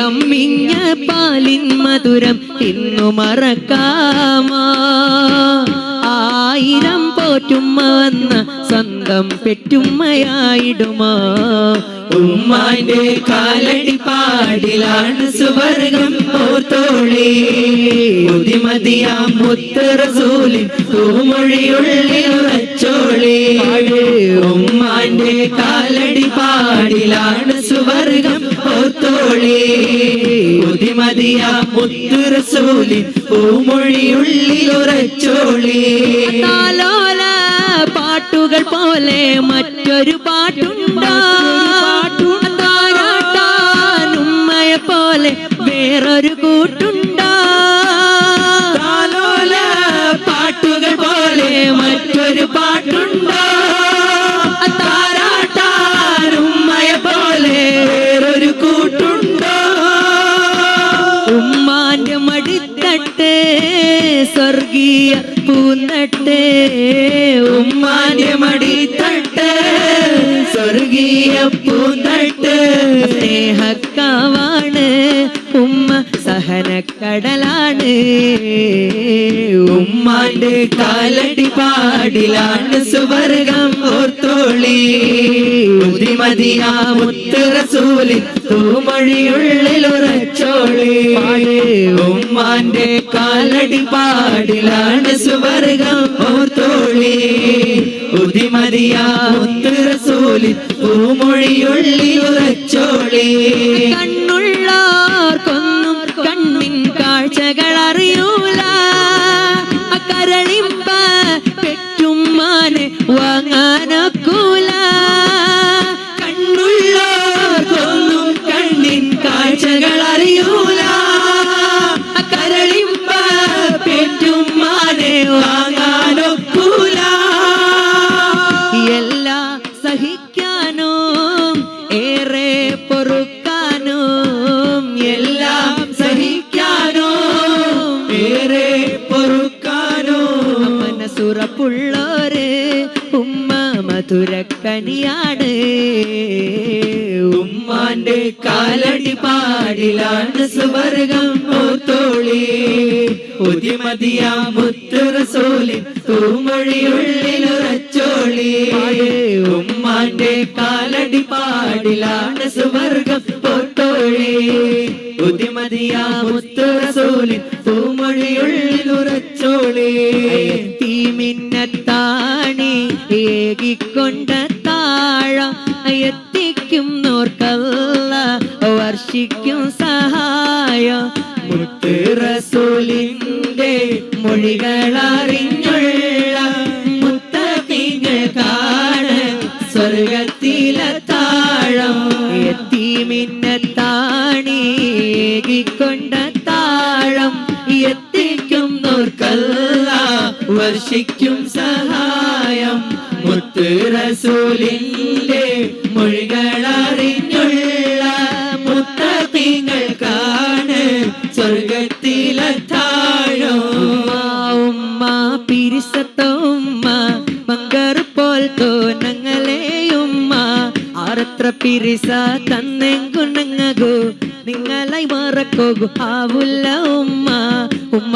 അമ്മിഞ്ഞ പാലിൻ മധുരം ഇന്നു മറക്കാമോ ആയിരം പോറ്റുമ്മ വന്ന സ്വന്തം പെറ്റുമ്മയായിടുമോ ഉമ്മാന്റെ കാലടി പാടിലാണ് സുവർഗം ഓർത്തോളി ഉതിമതിയ മുത്ത് റസൂലിൻ തൂമൊഴിയുള്ളിൽ ഉറച്ചോളി ഉമ്മാന്റെ കാലടി പാടിലാണ് സുവർഗം ഓർത്തോളി ഉതിമതിയ മുത്ത് റസൂലിൻ തൂമൊഴിയുള്ളിൽ ഉറച്ചോളി താലോല പാട്ടുകൾ പോലെ മറ്റൊരു പാട്ടുണ്ടോ താരാട്ടാനുമ്മയെ പോലെ വേറൊരു കൂട്ടുണ്ടോ താലോല പാട്ടുകൾ പോലെ മറ്റൊരു പാട്ടുണ്ടോ താരാട്ടാനുമ്മയെ പോലെ വേറൊരു കൂട്ടുണ്ടോ ഉമ്മാന്റെ മടിത്തട്ട് സ്വർഗീയ പൂന്തട്ട് ഉമ്മാന്റെ മടിത്തട്ട് സ്വർഗീയ പൂന്തട്ട് സ്നേഹക്കാവാണ് ഉമ്മ സഹനക്കടലാണ് ഉമ്മാന്റെ കാലടി പാടിലാണ് സുവർഗം ഓർത്തോളി ഉതിമതിയ മുത്ത് റസൂലിൻ തൂമൊഴിയുള്ളിൽ ഉറച്ചോളി ഉമ്മാന്റെ കാലടി പാടിലാണ് സുവർഗം ഓർത്തോളി ഉതിമതിയ മുത്ത് റസൂലിൻ തൂമൊഴിയുള്ളിൽ ഉറച്ചോളി കണ്ണുള്ളോർക്കൊന്നും കണ്ണിൻ കാഴ്ചകൾ അറിയൂല കരളിമ്പ പെറ്റുമ്മാനെ വാങ്ങാനൊക്കൂല കണ്ണുള്ളോർക്കൊന്നും കണ്ണിൻ കാഴ്ചകൾ അറിയൂല കരളിമ്പ പെറ്റുമ്മാനെ വാങ്ങാനൊക്കൂല എല്ലാം സഹിക്കാനും ഏറെ പൊറുക്കാനും എല്ലാം സഹിക്കാനും ഏറെ പൊറുക്കാനും മനസ്സുറപ്പുള്ളോര് ഉമ്മ മധുരക്കനിയാണ്. ഉമ്മാന്റെ കാലടി പാടിലാണ് സുവർഗം ഓർത്തോളി. പുതിമതിയാ മുത്തു റസൂലിൻ തൂമൊഴിയുള്ളിലുറച്ചോളി. ഉമ്മാന്റെ കാലടി പാടിലാണ് സുവർഗം ഓർത്തോളി. പുതിമതിയാ മുത്തു റസൂലിൻ തൂമൊഴിയുള്ളിലുറച്ചോളി. തീമിന്നത്താണി ഏകിക്കൊണ്ട താഴം എത്തിക്കും നോർക്കല്ല വർഷിക്കും സഹായം. മുത്ത് റസൂലിന്റെ മൊഴികളറിഞ്ഞുള്ള മുത്തഖീങ്ങൾക്കാണ് സ്വർഗത്തിലെ താഴം. യതീമിന്നത്താണി ഏകിക്കൊണ്ട താഴം എത്തിക്കും നോർക്കല്ല വർഷിക്കും സഹായം. മുത്ത് റസൂലിന്റെ മൊഴികളറിഞ്ഞുള്ള മുത്തഖീങ്ങൾക്കാണ് സ്വർഗത്തിലെ താഴം. ഉമ്മ പിരിസത്തോ ഉമ്മ മങ്കർ പോൽ തോന്നങ്ങളെ ഉമ്മ ആറത്ര പിരിസ തന്നെങ്കുണങ്ങകൂ നിങ്ങളെ മറക്കോകു ആവുല്ല ഉമ്മ. ഉമ്മ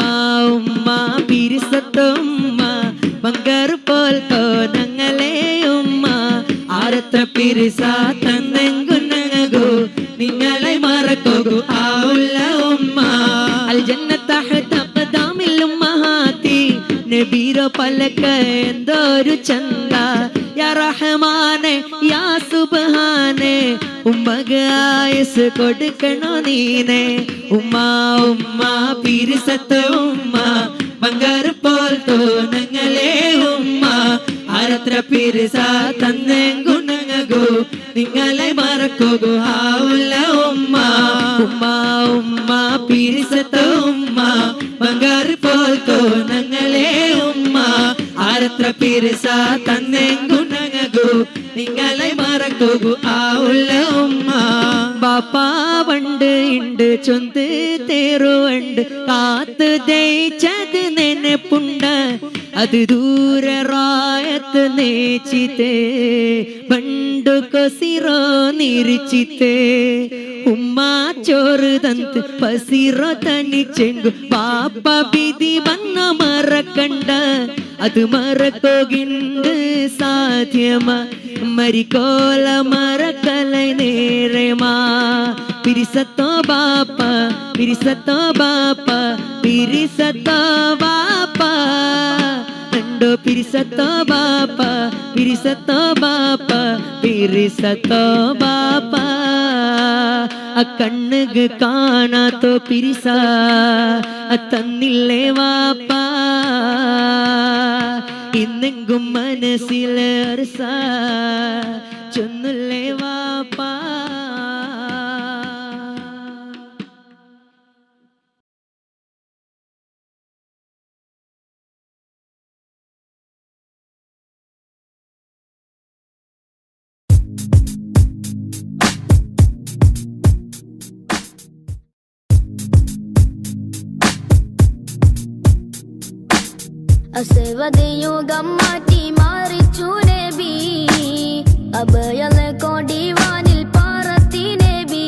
ഉമ്മ പിരിസത്തോ ഉമ്മ മങ്കർ പോൽ തോന്നങ്ങളെ ഉമ്മ ആറത്ര പിരിസ തന്നെങ്കുണങ്ങകൂ നിങ്ങളെ മറക്കോകു ആവുല്ല ഉമ്മ. അൽ ജന്നത തഹത ഖദാമിൽ ഉമ്മഹാത്തി നബീറോ പലക എന്തൊരു ചന്ദ. യാ റഹ്മാനെ യാ സുബ്ഹാനെ ഉമ്മക്ക് ആയുസ് കൊടുക്കണോ നീനെ. ഉമ്മ ഉമ്മ പിരിസത്ത് ഉമ്മ മങ്കർ പോൽ തോന്നങ്ങളെ ഉമ്മ ആരത്ര പിരിസ തന്നെങ്കുണങ്ങകൂ നിങ്ങളെ മറക്കോകു ആവുല്ല ഉമ്മ. ഉമ്മ ഉമ്മ പിരിസത്ത് ഉമ്മ മങ്കർ പോൽ തോന്നങ്ങളെ ഉമ്മ ആരത്ര പിരിസ തന്നെങ്കുണങ്ങകൂ നിങ്ങളെ മറക്കോകു ആവുല്ല ഉമ്മ. ബാപ്പാ വണ്ട് ഉണ്ട് ചൊന്ത് തേറുവണ്ട് കാത്ത് ദയിച്ചത് നെനപ്പുണ്ട് അത് ദൂരെ റായത്ത് നേച്ചിത്തേ ബണ്ടു കൊസിറോ നിരിച്ചിത്തേ. ഉമ്മ ചോറ് തന്ത് പസിറോ തനിച്ചെങ്കു പാപ്പ വിധി വന്ന മറക്കണ്ട അത് മറക്കോകിണ്ട് സാധ്യമാ മരിക്കോല മറക്കലൈ നേരമാ. പിരിസത്തോ ബാപ്പ പിരിസത്തോ ബാപ്പ പിരിസത്തോ ബാപ്പ കണ്ടോ പിരിസത്തോ ബാപ്പ പിരിസത്തോ ബാപ്പ പിരിസത്തോ ബാപ്പ. ആ കണ്ണുക്ക് കാണാത്തോ പിരിസ തന്നില്ലേ വാപ്പ. ഇന്നെങ്കും മനസ്സിലെ അർസ ചൊന്നില്ലേ വാപ്പ. അസവദയുഗം മാറ്റി മാറിച്ചു നബി അഭയലെ കൊടിവാനിൽ പാറത്തി നബി.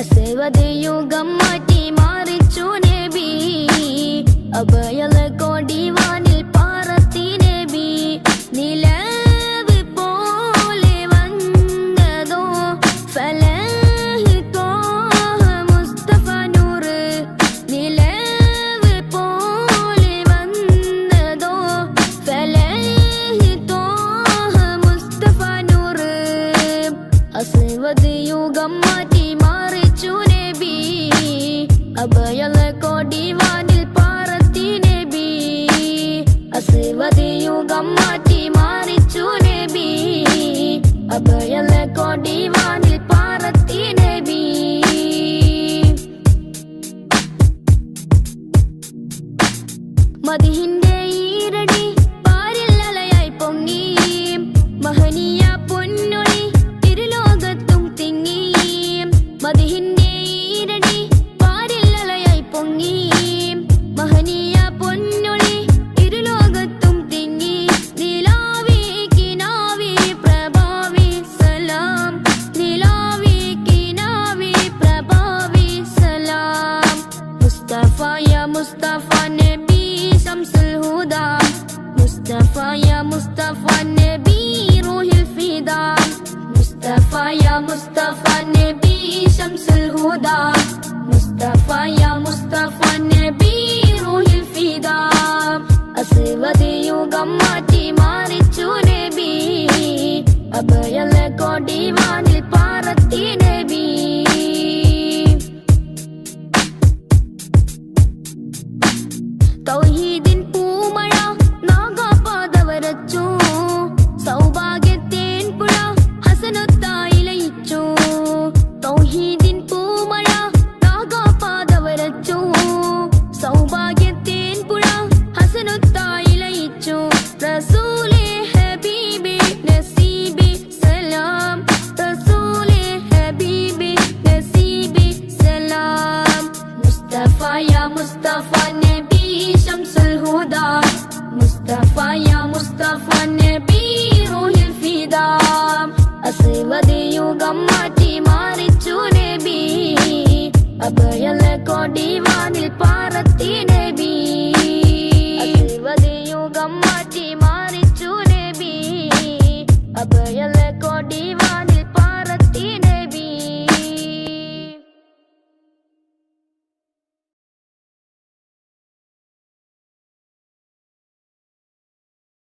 അസവദയുഗം മാറ്റി മാറിച്ചു നബി അഭയലെ കൊടിവാനിൽ പാറത്തി നബി. നിലവ് പോലെ വന്നതോ ഫലഹി തോഹ മുസ്തഫ നൂറ്. നിലവ് പോലെ വന്നതോ ഫലഹി തോഹ മുസ്തഫ നൂറ്. അസ്വദ് യുഗം മാറ്റി മാറിച്ചു നബി അഭയലെ കൊടിവാനിൽ പാറത്തി നബി. അസ്വദ് യുഗം മാറ്റി മാറിച്ചു നബി അഭയലെ കൊടിവാനിൽ പാറത്തി നബി. മദിഹിന്റെ ഈരടി പാരിൽ അലയായി പൊങ്ങി മഹനീയ പൊന്നൊളി ഇരുലോകത്തും തിങ്ങി. മദിഹിന്റെ ഈരടി പാരിൽ അലയായി പൊങ്ങി മഹനീയ പൊന്നൊളി ഇരുലോകത്തും തിങ്ങി. നിലാവേ കിനാ മുസ്തഫ നബി ശംസുൽ ഹുദ മുസ്തഫ യാ മുസ്തഫ നബി റൂഹിൽ ഫിദ മുസ്തഫ യാ മുസ്തഫ നബി ശംസുൽ ഹുദ മുസ്തഫ യാ മുസ്തഫ നബി റൂഹിൽ ഫിദ അസ്വദ് യുഗം മാറ്റി മാറിച്ചു നബി അഭയല കൊടി വാനിൽ പാറത്തി നബി തൗഹീദ്